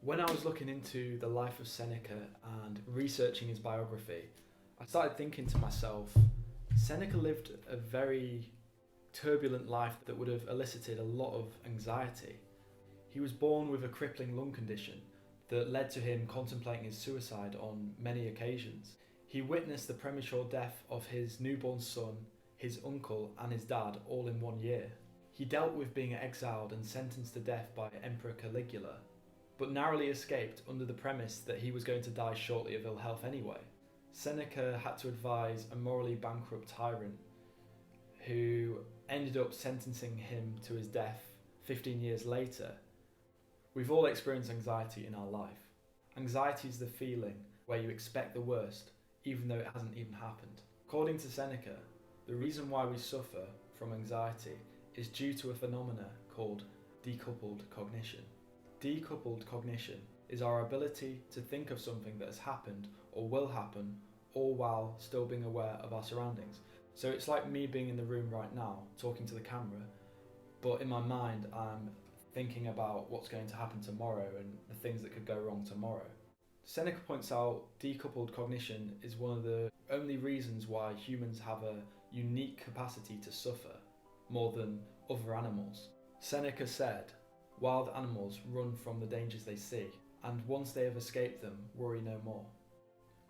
When I was looking into the life of Seneca and researching his biography, I started thinking to myself, Seneca lived a very turbulent life that would have elicited a lot of anxiety. He was born with a crippling lung condition that led to him contemplating his suicide on many occasions. He witnessed the premature death of his newborn son, his uncle, and his dad all in 1 year. He dealt with being exiled and sentenced to death by Emperor Caligula, but narrowly escaped under the premise that he was going to die shortly of ill health anyway. Seneca had to advise a morally bankrupt tyrant who ended up sentencing him to his death 15 years later. We've all experienced anxiety in our life. Anxiety is the feeling where you expect the worst, even though it hasn't even happened. According to Seneca, the reason why we suffer from anxiety is due to a phenomena called decoupled cognition. Decoupled cognition is our ability to think of something that has happened or will happen, all while still being aware of our surroundings. So it's like me being in the room right now, talking to the camera, but in my mind I'm thinking about what's going to happen tomorrow and the things that could go wrong tomorrow. Seneca points out decoupled cognition is one of the only reasons why humans have a unique capacity to suffer more than other animals. Seneca said, "Wild animals run from the dangers they see, and once they have escaped them, worry no more.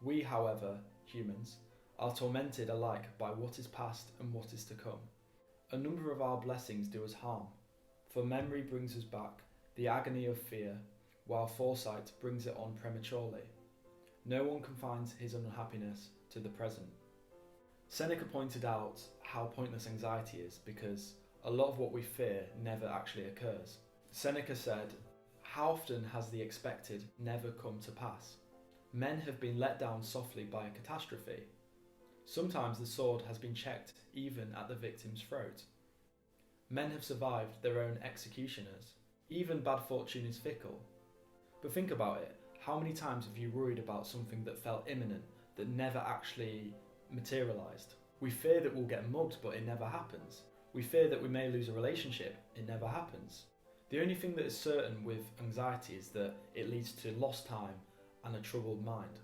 We, however, humans, are tormented alike by what is past and what is to come. A number of our blessings do us harm, for memory brings us back the agony of fear, while foresight brings it on prematurely. No one confines his unhappiness to the present." Seneca pointed out how pointless anxiety is because a lot of what we fear never actually occurs. Seneca said, "How often has the expected never come to pass? Men have been let down softly by a catastrophe. Sometimes the sword has been checked even at the victim's throat. Men have survived their own executioners. Even bad fortune is fickle. But think about it, how many times have you worried about something that felt imminent, that never actually materialised? We fear that we'll get mugged, but it never happens. We fear that we may lose a relationship, it never happens. The only thing that is certain with anxiety is that it leads to lost time and a troubled mind."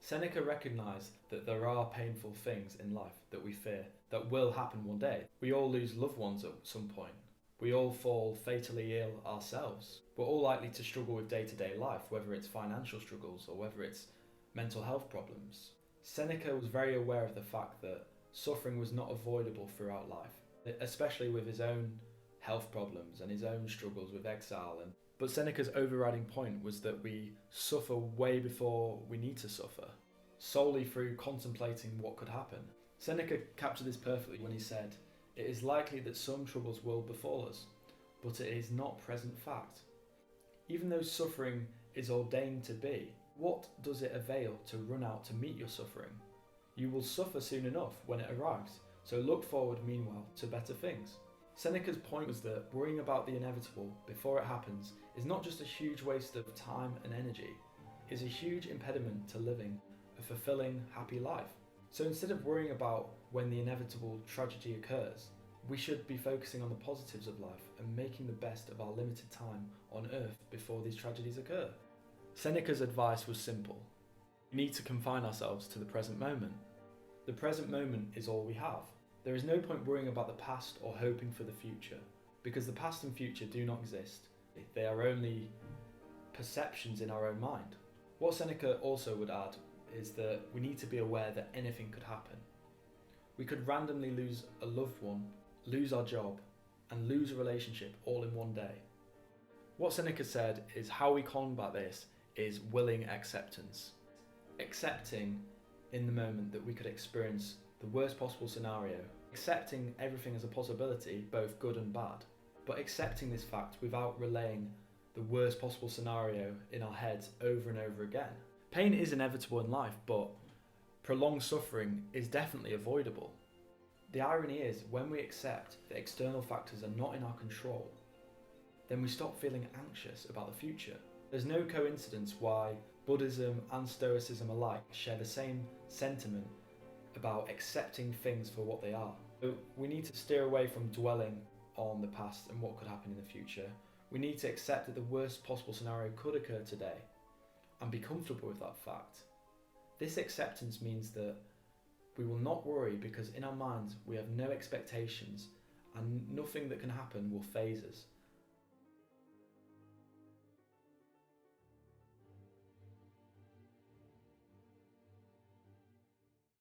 Seneca recognised that there are painful things in life that we fear that will happen one day. We all lose loved ones at some point. We all fall fatally ill ourselves. We're all likely to struggle with day-to-day life, whether it's financial struggles or whether it's mental health problems. Seneca was very aware of the fact that suffering was not avoidable throughout life, especially with his own health problems and his own struggles with exile. But Seneca's overriding point was that we suffer way before we need to suffer, solely through contemplating what could happen. Seneca captured this perfectly when he said, "It is likely that some troubles will befall us, but it is not present fact. Even though suffering is ordained to be, what does it avail to run out to meet your suffering? You will suffer soon enough when it arrives, so look forward meanwhile to better things." Seneca's point was that worrying about the inevitable before it happens is not just a huge waste of time and energy, it is a huge impediment to living a fulfilling, happy life. So instead of worrying about when the inevitable tragedy occurs, we should be focusing on the positives of life and making the best of our limited time on earth before these tragedies occur. Seneca's advice was simple. We need to confine ourselves to the present moment. The present moment is all we have. There is no point worrying about the past or hoping for the future, because the past and future do not exist. They are only perceptions in our own mind. What Seneca also would add is that we need to be aware that anything could happen. We could randomly lose a loved one, lose our job, and lose a relationship all in one day. What Seneca said is how we combat this is willing acceptance. Accepting in the moment that we could experience the worst possible scenario, accepting everything as a possibility, both good and bad, but accepting this fact without relaying the worst possible scenario in our heads over and over again. Pain is inevitable in life, but prolonged suffering is definitely avoidable. The irony is, when we accept that external factors are not in our control, then we stop feeling anxious about the future. There's no coincidence why Buddhism and Stoicism alike share the same sentiment about accepting things for what they are. So we need to steer away from dwelling on the past and what could happen in the future. We need to accept that the worst possible scenario could occur today and be comfortable with that fact. This acceptance means that we will not worry because in our minds we have no expectations and nothing that can happen will faze us.